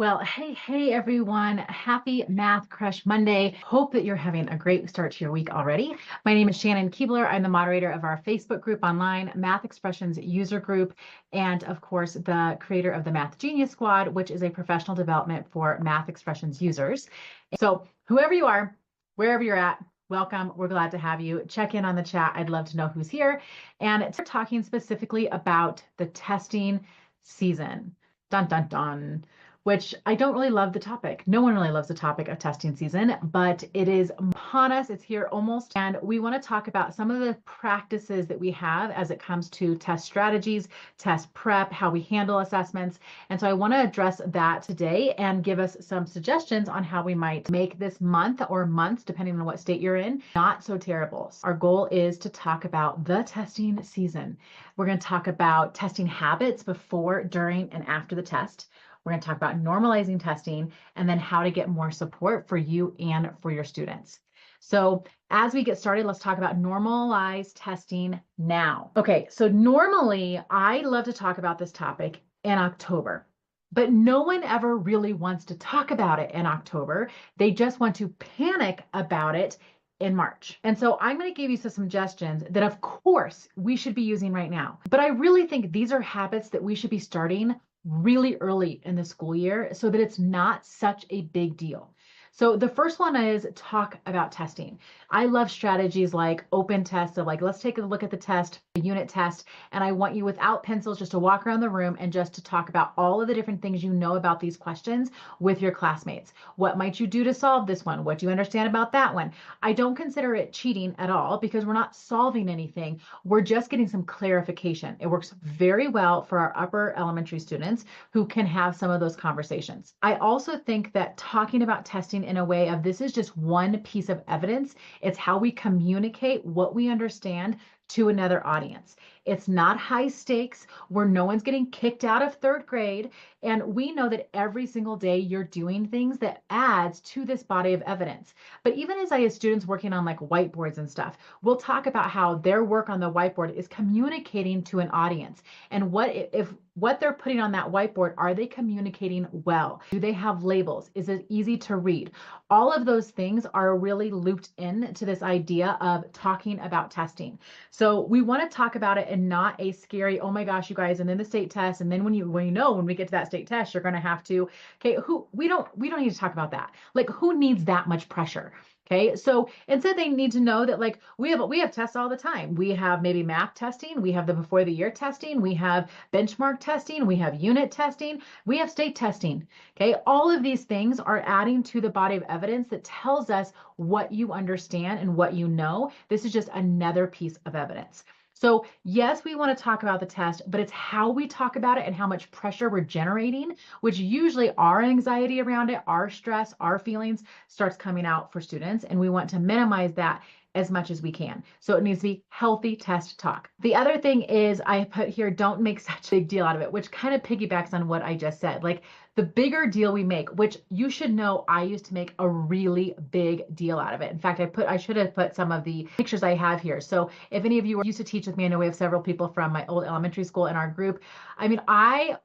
Well, hey everyone. Happy Math Crush Monday. Hope that you're having a great start to your week already. My name is Shannon Keebler. I'm the moderator of our Facebook group online, Math Expressions user group, and of course, the creator of the Math Genius Squad, which is a professional development for Math Expressions users. So whoever you are, wherever you're at, welcome. We're glad to have you. Check in on the chat. I'd love to know who's here. And we're talking specifically about the testing season. Dun, dun, dun. Which I don't really love the topic. No one really loves the topic of testing season, but it is upon us. It's here almost. And we want to talk about some of the practices that we have as it comes to test strategies, test prep, how we handle assessments. And so I want to address that today and give us some suggestions on how we might make this month or months, depending on what state you're in, not so terrible. Our goal is to talk about the testing season. We're going to talk about testing habits before, during, and after the test. We're going to talk about normalizing testing and then how to get more support for you and for your students. So as we get started, let's talk about normalize testing now. Okay, so normally I love to talk about this topic in October, but no one ever really wants to talk about it in October. They just want to panic about it in March. And so I'm going to give you some suggestions that of course we should be using right now. But I really think these are habits that we should be starting really early in the school year so that it's not such a big deal. So the first one is talk about testing. I love strategies like open tests of like, let's take a look at the test, the unit test, and I want you without pencils just to walk around the room and just to talk about all of the different things you know about these questions with your classmates. What might you do to solve this one? What do you understand about that one? I don't consider it cheating at all because we're not solving anything. We're just getting some clarification. It works very well for our upper elementary students who can have some of those conversations. I also think that talking about testing in a way of this is just one piece of evidence. It's how we communicate what we understand to another audience. It's not high stakes where no one's getting kicked out of third grade. And we know that every single day you're doing things that adds to this body of evidence. But even as I have students working on like whiteboards and stuff, we'll talk about how their work on the whiteboard is communicating to an audience. And what they're putting on that whiteboard, are they communicating well? Do they have labels? Is it easy to read? All of those things are really looped in to this idea of talking about testing. So we want to talk about it and not a scary, oh my gosh, you guys, and then the state test. And then when we get to that state test, you're going to have to, okay, we don't need to talk about that. Like who needs that much pressure? Okay, so instead they need to know that like we have tests all the time. We have maybe math testing, we have the before the year testing, we have benchmark testing, we have unit testing, we have state testing. Okay, all of these things are adding to the body of evidence that tells us what you understand and what you know. This is just another piece of evidence. So yes, we want to talk about the test, but it's how we talk about it and how much pressure we're generating, which usually our anxiety around it, our stress, our feelings starts coming out for students. And we want to minimize that as much as we can. So it needs to be healthy test talk. The other thing is I put here, don't make such a big deal out of it, which kind of piggybacks on what I just said. Like the bigger deal we make, which you should know, I used to make a really big deal out of it. In fact, I should have put some of the pictures I have here. So if any of you used to teach with me, I know we have several people from my old elementary school in our group. I mean, I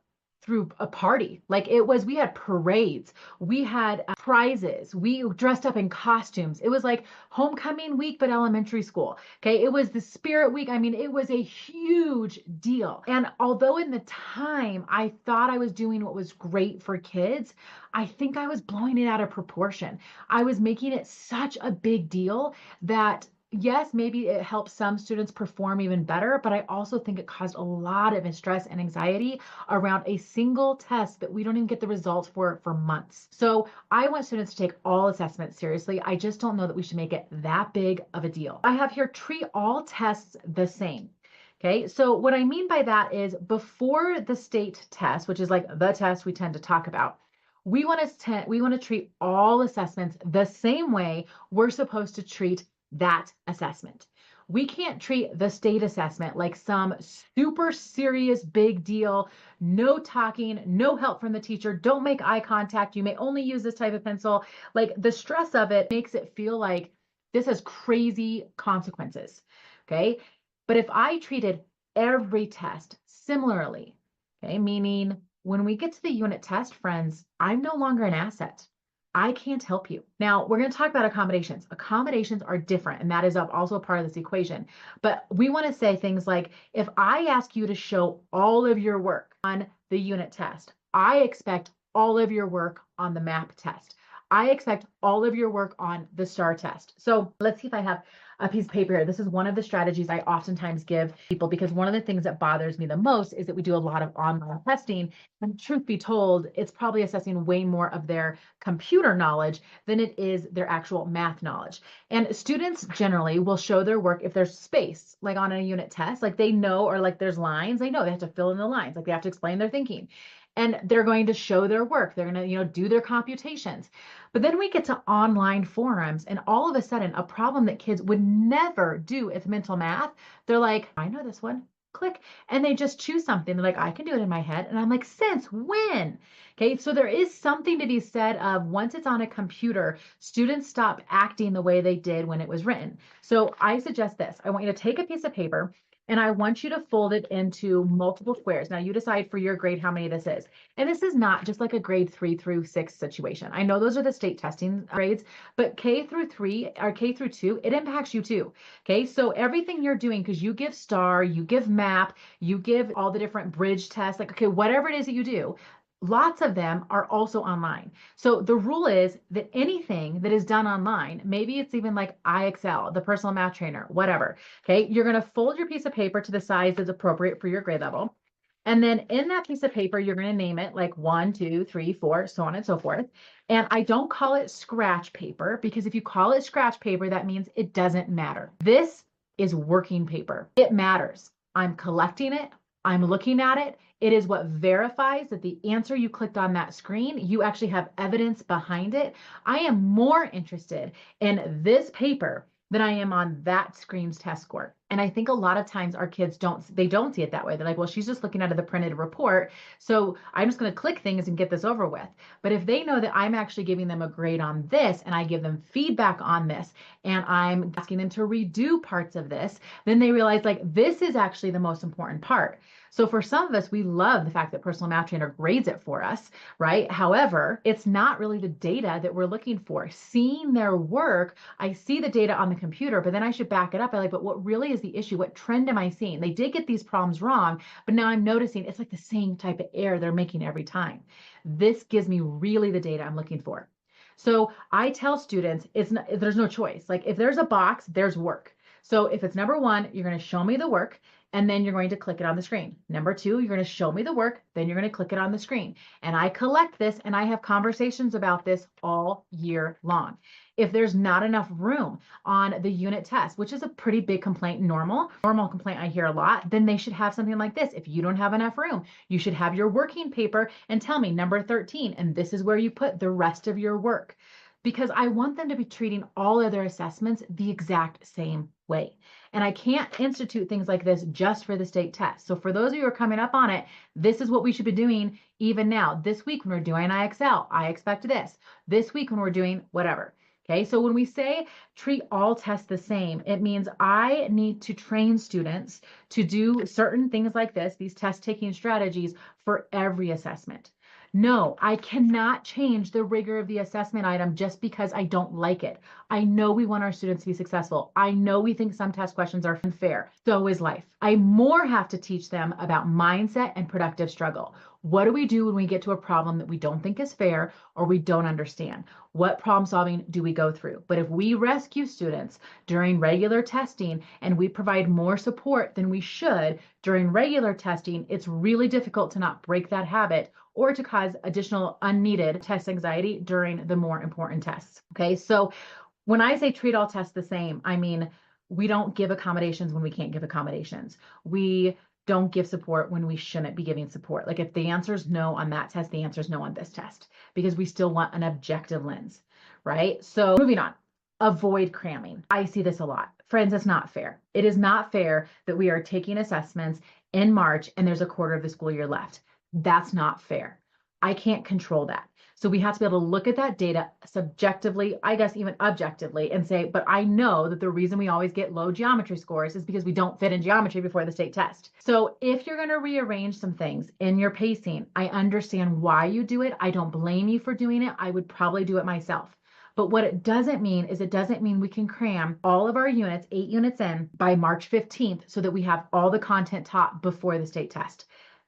threw a party. Like we had parades, we had prizes, we dressed up in costumes. It was like homecoming week, but elementary school. Okay. It was the spirit week. I mean, it was a huge deal. And although in the time I thought I was doing what was great for kids, I think I was blowing it out of proportion. I was making it such a big deal that yes, maybe it helps some students perform even better, but I also think it caused a lot of stress and anxiety around a single test that we don't even get the results for months. So I want students to take all assessments seriously. I just don't know that we should make it that big of a deal. I have here, treat all tests the same. Okay, so what I mean by that is before the state test, which is like the test we tend to talk about, we want to treat all assessments the same way we're supposed to treat that assessment. We can't treat the state assessment like some super serious big deal, no talking, no help from the teacher, don't make eye contact, you may only use this type of pencil. Like the stress of it makes it feel like this has crazy consequences, okay? But if I treated every test similarly, okay, meaning when we get to the unit test, friends, I'm no longer an asset. I can't help you. Now, we're going to talk about accommodations. Accommodations are different, and that is also a part of this equation. But we want to say things like, if I ask you to show all of your work on the unit test, I expect all of your work on the map test. I expect all of your work on the STAR test. So let's see if I have a piece of paper here. This is one of the strategies I oftentimes give people, because one of the things that bothers me the most is that we do a lot of online testing. And truth be told, it's probably assessing way more of their computer knowledge than it is their actual math knowledge. And students generally will show their work if there's space, like on a unit test, like they know, or like there's lines, they know they have to fill in the lines, like they have to explain their thinking. And they're going to show their work. They're going to, do their computations. But then we get to online forums, and all of a sudden, a problem that kids would never do with mental math, they're like, I know this one. Click, and they just choose something. They're like, I can do it in my head. And I'm like, since when? Okay, so there is something to be said of, once it's on a computer, students stop acting the way they did when it was written. So I suggest this. I want you to take a piece of paper, and I want you to fold it into multiple squares. Now you decide for your grade how many this is. And this is not just like a grade 3 through 6 situation. I know those are the state testing grades, but K through 3 or K through 2, it impacts you too. Okay, so everything you're doing, because you give STAR, you give MAP, you give all the different bridge tests, like, okay, whatever it is that you do, lots of them are also online. So the rule is that anything that is done online, maybe it's even like IXL, the personal math trainer, whatever. Okay, you're going to fold your piece of paper to the size that's appropriate for your grade level. And then in that piece of paper, you're going to name it like 1, 2, 3, 4, so on and so forth. And I don't call it scratch paper, because if you call it scratch paper, that means it doesn't matter. This is working paper. It matters. I'm collecting it. I'm looking at it. It is what verifies that the answer you clicked on that screen, you actually have evidence behind it. I am more interested in this paper than I am on that screen's test score. And I think a lot of times our kids don't see it that way. They're like, well, she's just looking at the printed report, so I'm just going to click things and get this over with. But if they know that I'm actually giving them a grade on this, and I give them feedback on this, and I'm asking them to redo parts of this, then they realize, like, this is actually the most important part. So for some of us, we love the fact that personal math trainer grades it for us, right? However, it's not really the data that we're looking for. Seeing their work, I see the data on the computer, but then I should back it up. But what really is the issue? What trend am I seeing? They did get these problems wrong, but now I'm noticing it's like the same type of error they're making every time. This gives me really the data I'm looking for. So I tell students, there's no choice. Like, if there's a box, there's work. So if it's number 1, you're going to show me the work, and then you're going to click it on the screen. Number 2, you're going to show me the work, then you're going to click it on the screen. And I collect this, and I have conversations about this all year long. If there's not enough room on the unit test, which is a pretty big complaint, normal complaint I hear a lot, then they should have something like this. If you don't have enough room, you should have your working paper and tell me number 13, and this is where you put the rest of your work. Because I want them to be treating all of their assessments the exact same way. And I can't institute things like this just for the state test. So for those of you who are coming up on it, this is what we should be doing even now. This week when we're doing IXL, I expect this. This week when we're doing whatever. Okay, so when we say treat all tests the same, it means I need to train students to do certain things like this, these test taking strategies, for every assessment. No, I cannot change the rigor of the assessment item just because I don't like it. I know we want our students to be successful. I know we think some test questions are unfair. So is life. I more have to teach them about mindset and productive struggle. What do we do when we get to a problem that we don't think is fair or we don't understand? What problem solving do we go through? But if we rescue students during regular testing and we provide more support than we should during regular testing, it's really difficult to not break that habit or to cause additional unneeded test anxiety during the more important tests. Okay, so when I say treat all tests the same, I mean, we don't give accommodations when we can't give accommodations. We don't give support when we shouldn't be giving support. Like, if the answer is no on that test, the answer is no on this test, because we still want an objective lens, right? So moving on, avoid cramming. I see this a lot. Friends, it's not fair. It is not fair that we are taking assessments in March and there's a quarter of the school year left. That's not fair. I can't control that. So we have to be able to look at that data subjectively, I guess even objectively, and say, but I know that the reason we always get low geometry scores is because we don't fit in geometry before the state test. So if you're going to rearrange some things in your pacing, I understand why you do it. I don't blame you for doing it. I would probably do it myself. But what it doesn't mean is it doesn't mean we can cram all of our units, 8 units in by March 15th so that we have all the content taught before the state test.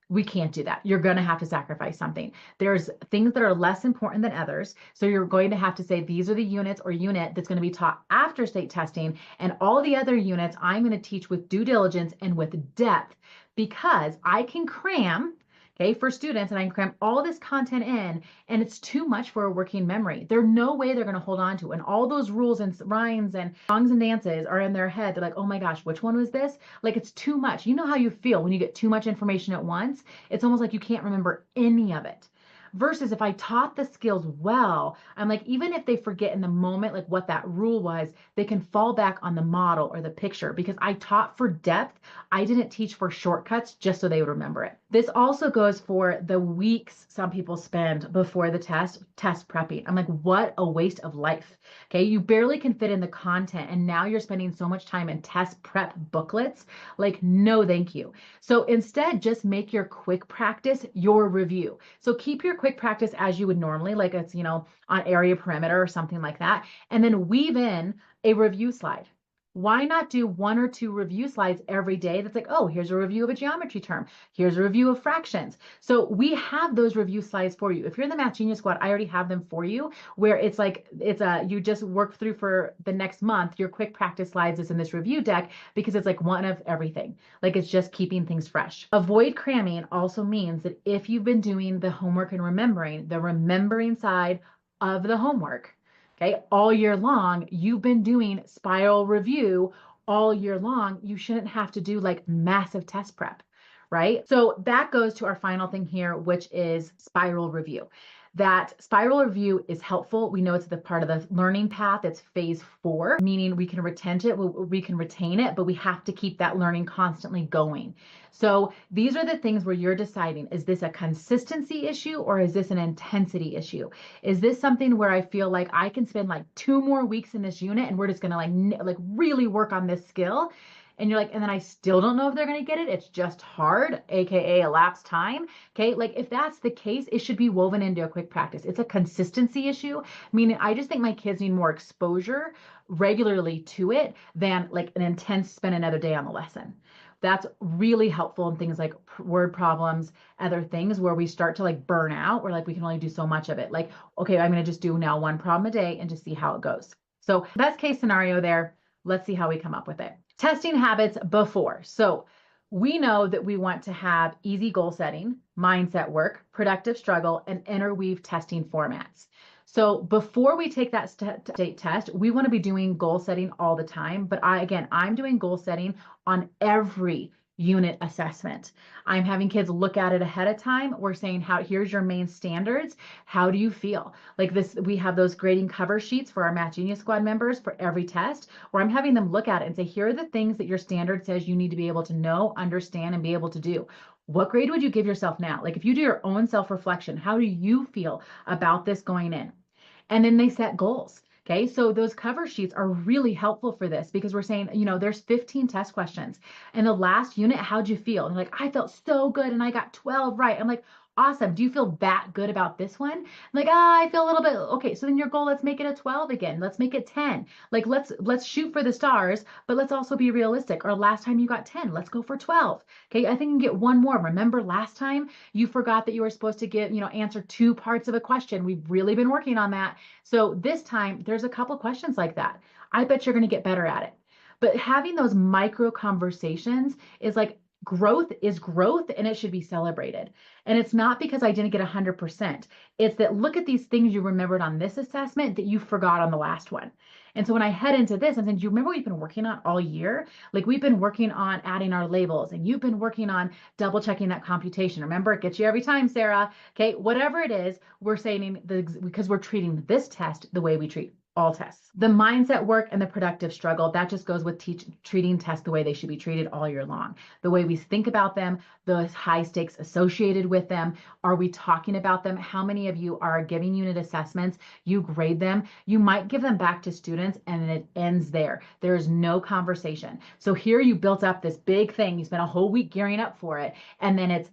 We can't do that. You're going to have to sacrifice something. There's things that are less important than others. So you're going to have to say, these are the units or unit that's going to be taught after state testing. And all the other units I'm going to teach with due diligence and with depth, because I can cram, okay, for students, and I can cram all this content in, and it's too much for a working memory. There's no way they're going to hold on to it. And all those rules and rhymes and songs and dances are in their head. They're like, oh my gosh, which one was this? Like, it's too much. You know how you feel when you get too much information at once? It's almost like you can't remember any of it. Versus if I taught the skills well, I'm like, even if they forget in the moment, like what that rule was, they can fall back on the model or the picture because I taught for depth. I didn't teach for shortcuts just so they would remember it. This also goes for the weeks some people spend before the test prepping. I'm like, what a waste of life. Okay, you barely can fit in the content and now you're spending so much time in test prep booklets. Like, no, thank you. So instead, just make your quick practice your review. So keep your quick practice as you would normally, like it's, on area perimeter or something like that. And then weave in a review slide. Why not do 1 or 2 review slides every day? That's like, oh, here's a review of a geometry term. Here's a review of fractions. So we have those review slides for you. If you're in the Math Genius Squad, I already have them for you, where it's like, you just work through for the next month. Your quick practice slides is in this review deck because it's like one of everything. Like, it's just keeping things fresh. Avoid cramming also means that if you've been doing the homework and remembering, the remembering side of the homework, okay, all year long, you've been doing spiral review all year long. You shouldn't have to do like massive test prep, right? So that goes to our final thing here, which is spiral review. That spiral review is helpful. We know it's the part of the learning path. It's phase 4, meaning we can retain it, but we have to keep that learning constantly going. So these are the things where you're deciding, is this a consistency issue or is this an intensity issue? Is this something where I feel like I can spend like 2 more weeks in this unit and we're just going to like really work on this skill? And you're like, and then I still don't know if they're going to get it. It's just hard, AKA elapsed time. Okay. Like, if that's the case, it should be woven into a quick practice. It's a consistency issue, meaning I just think my kids need more exposure regularly to it than like an intense spend another day on the lesson. That's really helpful in things like word problems, other things where we start to like burn out, or like we can only do so much of it. Like, okay, I'm going to just do now 1 problem a day and just see how it goes. So best case scenario there. Let's see how we come up with it. Testing habits before. So we know that we want to have easy goal setting, mindset work, productive struggle, and interweave testing formats. So before we take that state test, we want to be doing goal setting all the time. But I'm doing goal setting on every unit assessment. I'm having kids look at it ahead of time. We're saying, here's your main standards. How do you feel? Like this, we have those grading cover sheets for our Math Genius Squad members for every test, where I'm having them look at it and say, here are the things that your standard says you need to be able to know, understand, and be able to do. What grade would you give yourself now? Like, if you do your own self-reflection, how do you feel about this going in? And then they set goals. Okay, so those cover sheets are really helpful for this because we're saying, there's 15 test questions. In the last unit, how'd you feel? And like, I felt so good and I got 12 right. I'm like, awesome. Do you feel that good about this one? I'm like, I feel a little bit. Okay, so then your goal, let's make it a 12 again. Let's make it 10. Like, let's shoot for the stars, but let's also be realistic. Or last time you got 10, let's go for 12. Okay, I think you can get 1 more. Remember last time you forgot that you were supposed to answer 2 parts of a question. We've really been working on that. So this time there's a couple questions like that. I bet you're going to get better at it. But having those micro conversations is like, growth is growth and it should be celebrated. And it's not because I didn't get 100%. It's that look at these things you remembered on this assessment that you forgot on the last one. And so when I head into this, I'm saying, do you remember what you've been working on all year? Like, we've been working on adding our labels and you've been working on double checking that computation. Remember, it gets you every time, Sarah. Okay, whatever it is, we're saying because we're treating this test the way we treat all tests. The mindset work and the productive struggle, that just goes with treating tests the way they should be treated all year long. The way we think about them, the high stakes associated with them. Are we talking about them? How many of you are giving unit assessments? You grade them. You might give them back to students and it ends there. There is no conversation. So here you built up this big thing. You spent a whole week gearing up for it. And then it's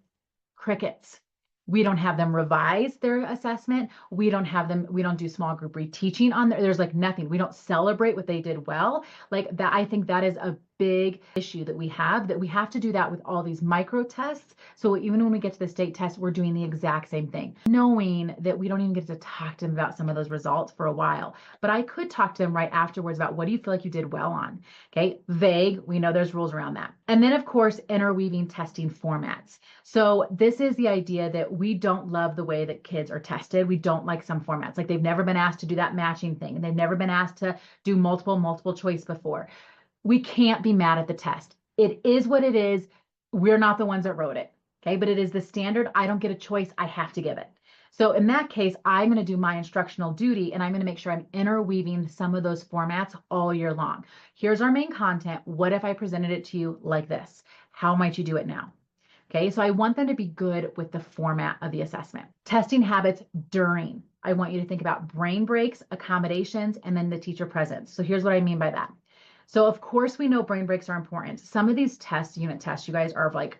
crickets. We don't have them revise their assessment. We don't do small group reteaching on there. There's like nothing. We don't celebrate what they did well. Like that, I think that is a big issue that we have to do that with all these micro tests. So even when we get to the state test, we're doing the exact same thing, knowing that we don't even get to talk to them about some of those results for a while. But I could talk to them right afterwards about what do you feel like you did well on? Okay, vague. We know there's rules around that. And then of course, interweaving testing formats. So this is the idea that we don't love the way that kids are tested. We don't like some formats. Like they've never been asked to do that matching thing, and they've never been asked to do multiple choice before. We can't be mad at the test. It is what it is. We're not the ones that wrote it. Okay, but it is the standard. I don't get a choice. I have to give it. So in that case, I'm going to do my instructional duty and I'm going to make sure I'm interweaving some of those formats all year long. Here's our main content. What if I presented it to you like this? How might you do it now? Okay, so I want them to be good with the format of the assessment. Testing habits during. I want you to think about brain breaks, accommodations, and then the teacher presence. So here's what I mean by that. So of course we know brain breaks are important. Some of these tests, unit tests, you guys are like,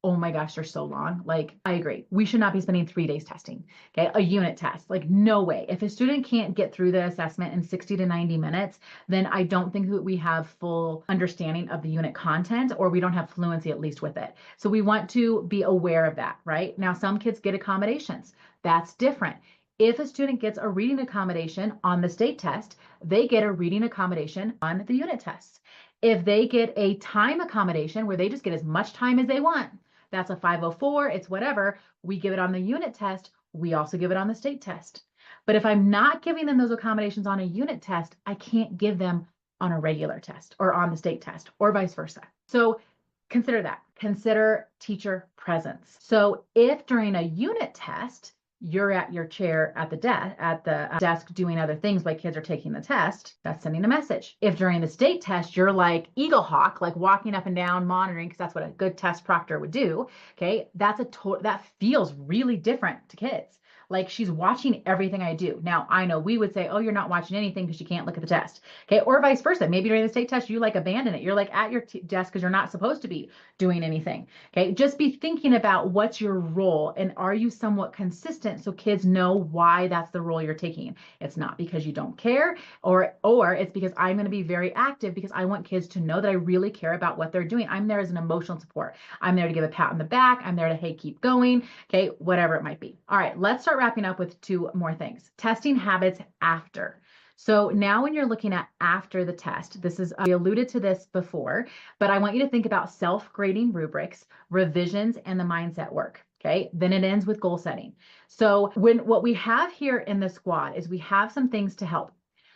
oh my gosh, they're so long. Like, I agree. We should not be spending 3 days testing, okay? A unit test, like no way. If a student can't get through the assessment in 60 to 90 minutes, then I don't think that we have full understanding of the unit content, or we don't have fluency at least with it. So we want to be aware of that, right? Now, some kids get accommodations. That's different. If a student gets a reading accommodation on the state test, they get a reading accommodation on the unit tests. If they get a time accommodation where they just get as much time as they want, that's a 504, it's whatever, we give it on the unit test, we also give it on the state test. But if I'm not giving them those accommodations on a unit test, I can't give them on a regular test or on the state test or vice versa. So consider that. Consider teacher presence. So if during a unit test, you're at your chair at the desk doing other things while kids are taking the test, that's sending a message. If during the state test, you're like eagle hawk, like walking up and down, monitoring, because that's what a good test proctor would do, okay, that feels really different to kids. Like she's watching everything I do. Now, I know we would say, oh, you're not watching anything because you can't look at the test. Okay. Or vice versa. Maybe during the state test, you like abandon it. You're like at your desk because you're not supposed to be doing anything. Okay. Just be thinking about what's your role and are you somewhat consistent so kids know why that's the role you're taking. It's not because you don't care or it's because I'm going to be very active because I want kids to know that I really care about what they're doing. I'm there as an emotional support. I'm there to give a pat on the back. I'm there to, hey, keep going. Okay. Whatever it might be. All right. Let's start wrapping up with 2 more things. Testing habits after. So now when you're looking at after the test, we alluded to this before, but I want you to think about self-grading rubrics, revisions, and the mindset work. Okay. Then it ends with goal setting. So what we have here in the squad is we have some things to help.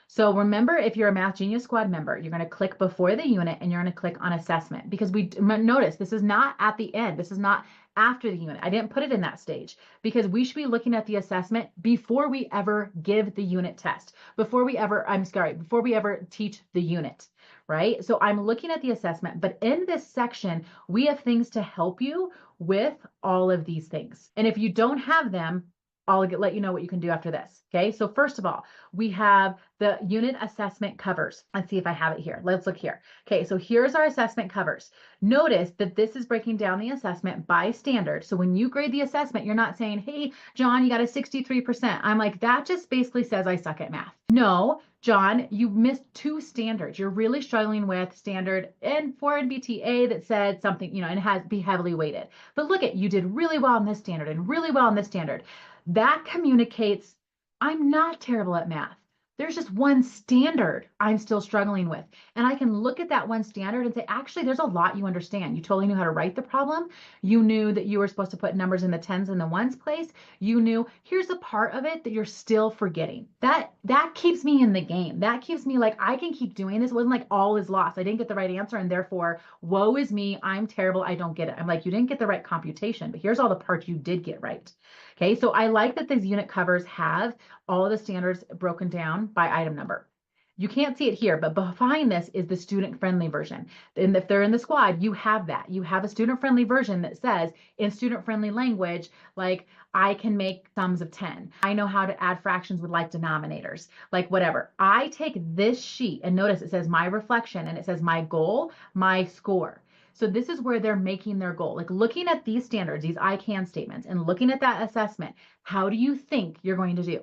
So remember, if you're a Math Genius Squad member, you're going to click before the unit and you're going to click on assessment because we notice this is not at the end. This is not after the unit. I didn't put it in that stage because we should be looking at the assessment before we ever give the unit test, before we ever teach the unit, right? So I'm looking at the assessment, but in this section, we have things to help you with all of these things. And if you don't have them, I'll let you know what you can do after this. Okay. So first of all, we have the unit assessment covers. Let's see if I have it here. Let's look here. Okay. So here's our assessment covers. Notice that this is breaking down the assessment by standard. So when you grade the assessment, you're not saying, hey, John, you got a 63%. I'm like, that just basically says I suck at math. No, John, you missed 2 standards. You're really struggling with standard N4 and BTA that said something, and has be heavily weighted. But look at, you did really well in this standard and really well in this standard. That communicates, I'm not terrible at math. There's just one standard I'm still struggling with. And I can look at that one standard and say, actually, there's a lot you understand. You totally knew how to write the problem. You knew that you were supposed to put numbers in the tens and the ones place. You knew here's a part of it that you're still forgetting. That keeps me in the game. That keeps me like, I can keep doing this. It wasn't like all is lost. I didn't get the right answer. And therefore, woe is me. I'm terrible. I don't get it. I'm like, you didn't get the right computation, but here's all the parts you did get right. Okay, so I like that these unit covers have all of the standards broken down by item number. You can't see it here, but behind this is the student-friendly version. And if they're in the squad, you have that. You have a student-friendly version that says in student-friendly language, like, I can make sums of 10. I know how to add fractions with like denominators, like whatever. I take this sheet and notice it says my reflection and it says my goal, my score. So this is where they're making their goal. Like looking at these standards, these I can statements, and looking at that assessment, how do you think you're going to do?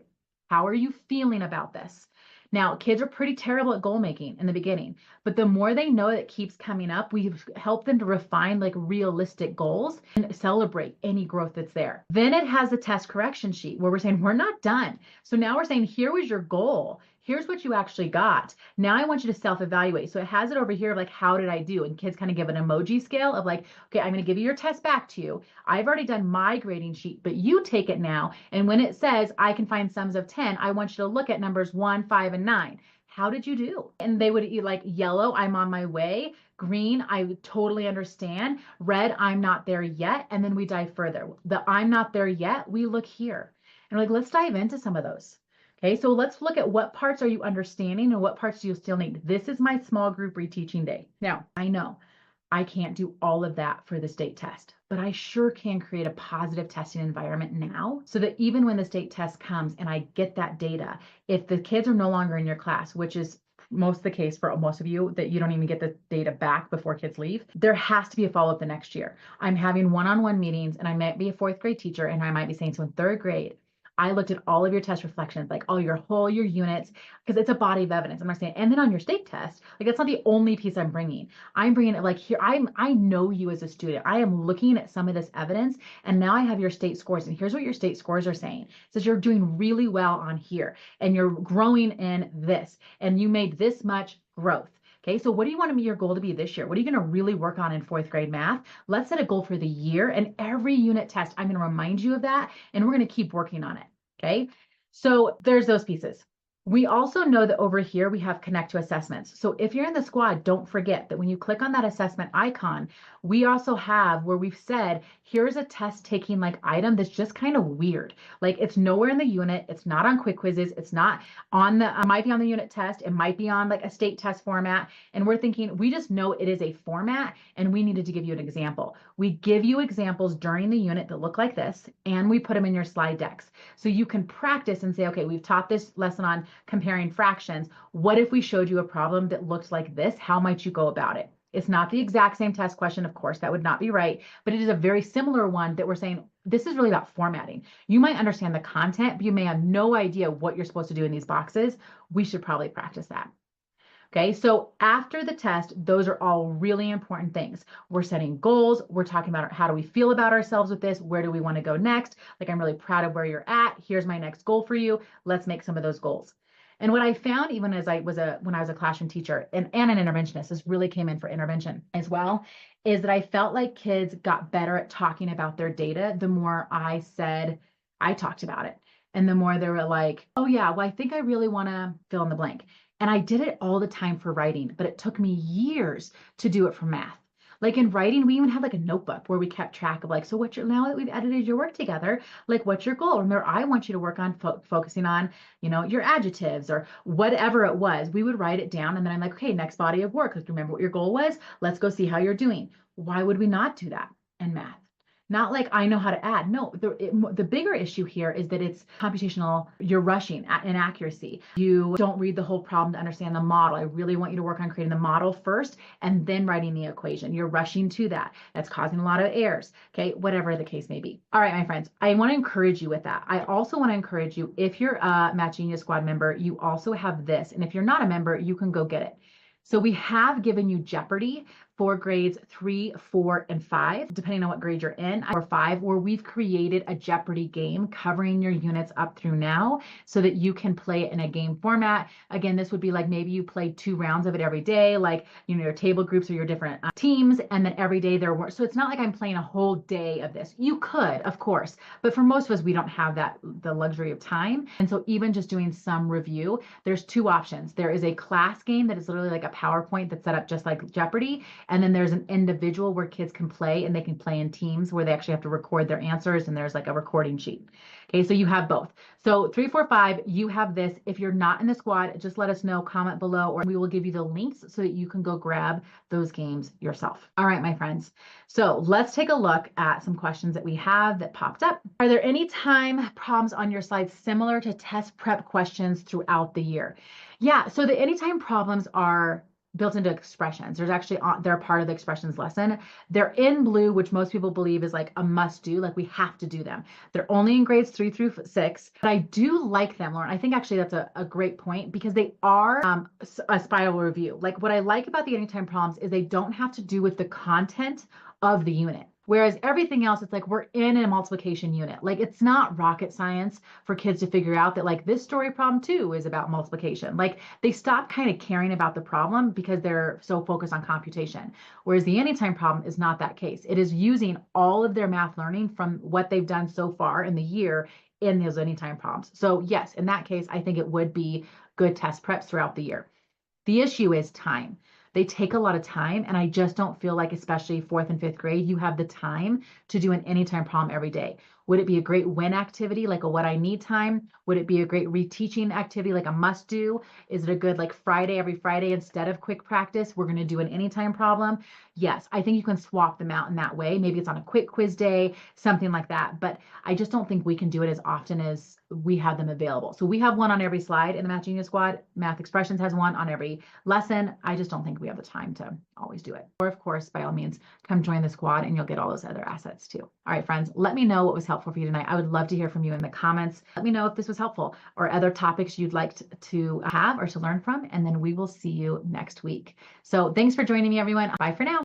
How are you feeling about this? Now, kids are pretty terrible at goal making in the beginning, but the more they know that keeps coming up, we've helped them to refine like realistic goals and celebrate any growth that's there. Then it has a test correction sheet where we're saying we're not done. So now we're saying, here was your goal. Here's what you actually got. Now I want you to self-evaluate. So it has it over here of like, how did I do? And kids kind of give an emoji scale of like, okay, I'm going to give you your test back to you. I've already done my grading sheet, but you take it now. And when it says I can find sums of 10, I want you to look at numbers 1, 5, and 9. How did you do? And they would like yellow, I'm on my way. Green, I totally understand. Red, I'm not there yet. And then we dive further. The I'm not there yet, we look here. And we're like, let's dive into some of those. Okay, so let's look at what parts are you understanding and what parts do you still need. This is my small group reteaching day. Now, I know I can't do all of that for the state test, but I sure can create a positive testing environment now so that even when the state test comes and I get that data, if the kids are no longer in your class, which is most of the case for most of you, that you don't even get the data back before kids leave, there has to be a follow-up the next year. I'm having one-on-one meetings and I might be a fourth grade teacher and I might be saying, so in third grade, I looked at all of your test reflections, like all your units, because it's a body of evidence. I'm not saying, and then on your state test, like that's not the only piece I'm bringing. I'm bringing it like here. I know you as a student. I am looking at some of this evidence, and now I have your state scores, and here's what your state scores are saying. It says you're doing really well on here, and you're growing in this, and you made this much growth. Okay, so what do you want your goal to be this year? What are you going to really work on in fourth grade math? Let's set a goal for the year, and every unit test, I'm going to remind you of that, and we're going to keep working on it. Okay, so there's those pieces. We also know that over here we have connect to assessments. So if you're in the squad, don't forget that when you click on that assessment icon, we also have where we've said, here's a test taking like item that's just kind of weird. Like it's nowhere in the unit. It's not on quick quizzes. It's not on the, it might be on the unit test. It might be on like a state test format. And we're thinking, we just know it is a format and we needed to give you an example. We give you examples during the unit that look like this, and we put them in your slide decks. So you can practice and say, okay, we've taught this lesson on comparing fractions. What if we showed you a problem that looked like this? How might you go about it? It's not the exact same test question, of course, that would not be right, but it is a very similar one that we're saying, this is really about formatting. You might understand the content, but you may have no idea what you're supposed to do in these boxes. We should probably practice that. Okay, so after the test, those are all really important things. We're setting goals. We're talking about how do we feel about ourselves with this? Where do we want to go next? Like, I'm really proud of where you're at. Here's my next goal for you. Let's make some of those goals. And what I found, even as when I was a classroom teacher and an interventionist, this really came in for intervention as well, is that I felt like kids got better at talking about their data the more I said I talked about it. And the more they were like, oh yeah, well, I think I really want to fill in the blank. And I did it all the time for writing, but it took me years to do it for math. Like in writing, we even had like a notebook where we kept track of like, so now that we've edited your work together, like what's your goal? Remember, I want you to work on focusing on, your adjectives or whatever it was. We would write it down and then I'm like, okay, next body of work. Let's remember what your goal was. Let's go see how you're doing. Why would we not do that in math? Not like I know how to add. No, the bigger issue here is that it's computational. You're rushing in accuracy. You don't read the whole problem to understand the model. I really want you to work on creating the model first and then writing the equation. You're rushing to that. That's causing a lot of errors. Okay, whatever the case may be. All right, my friends, I want to encourage you with that. I also want to encourage you, if you're a Math Genius Squad member, you also have this. And if you're not a member, you can go get it. So we have given you Jeopardy for grades 3, 4, and 5, depending on what grade you're in, or 5, where we've created a Jeopardy game covering your units up through now so that you can play it in a game format. Again, this would be like maybe you play 2 rounds of it every day, like, your table groups or your different teams, and then every day there were, so it's not like I'm playing a whole day of this. You could, of course, but for most of us, we don't have the luxury of time. And so even just doing some review, there's 2 options. There is a class game that is literally like a PowerPoint that's set up just like Jeopardy. And then there's an individual where kids can play, and they can play in teams where they actually have to record their answers, and there's like a recording sheet. Okay, so you have both. So 3, 4, 5, you have this. If you're not in the squad, just let us know, comment below, or we will give you the links so that you can go grab those games yourself. All right, my friends. So let's take a look at some questions that we have that popped up. Are there any time problems on your slides similar to test prep questions throughout the year? Yeah, so the anytime problems are built into expressions. There's actually, they're part of the expressions lesson. They're in blue, which most people believe is like a must do, like we have to do them. They're only in grades 3 through 6, but I do like them, Lauren. I think actually that's a great point because they are a spiral review. Like what I like about the anytime problems is they don't have to do with the content of the unit. Whereas everything else, it's like we're in a multiplication unit. Like it's not rocket science for kids to figure out that like this story problem too is about multiplication. Like they stop kind of caring about the problem because they're so focused on computation. Whereas the anytime problem is not that case. It is using all of their math learning from what they've done so far in the year in those anytime problems. So yes, in that case, I think it would be good test preps throughout the year. The issue is time. They take a lot of time, and I just don't feel like, especially 4th and 5th grade, you have the time to do an anytime problem every day. Would it be a great win activity, like a what I need time? Would it be a great reteaching activity, like a must do? Is it a good like Friday, every Friday, instead of quick practice, we're going to do an anytime problem? Yes, I think you can swap them out in that way. Maybe it's on a quick quiz day, something like that. But I just don't think we can do it as often as we have them available. So we have one on every slide in the Math Genius Squad. Math Expressions has one on every lesson. I just don't think we have the time to always do it. Or of course, by all means, come join the squad and you'll get all those other assets too. All right, friends, let me know what was helpful for you tonight. I would love to hear from you in the comments. Let me know if this was helpful or other topics you'd like to have or to learn from, and then we will see you next week. So thanks for joining me, everyone. Bye for now.